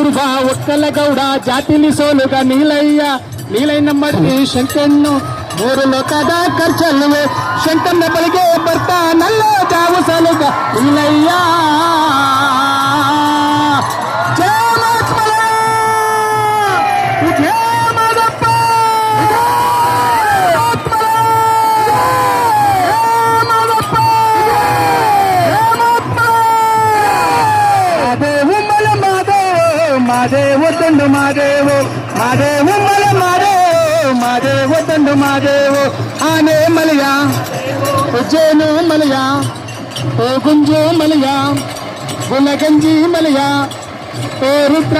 ಕುರುಬ ಒಕ್ಕಲ ಗೌಡ ಜಾತಿಲಿ ಸೋಲುಗ ನೀಲಯ್ಯ ನೀಲಯ್ಯನ ಮಡ್ಡಿ ಶಂಕಣ್ಣು ಮೂರು ಲೋಕದ ಖರ್ಚಲ್ಲವೇ ಶಂಕಣ್ಣ ಬಳಿಗೆ ಬರ್ತಾನಲ್ಲ ಜಾವು ಸಲುಗ ನೀಲಯ್ಯ మాదేవో తండు మాదేవో మాదేవో మల మాదేవో మాదేవో తండు మాదేవో ఆనే మలయా ఉజ్జేను మలయా ఓ గుంజు మలయా గులగంజి మలయా ఓ రుద్ర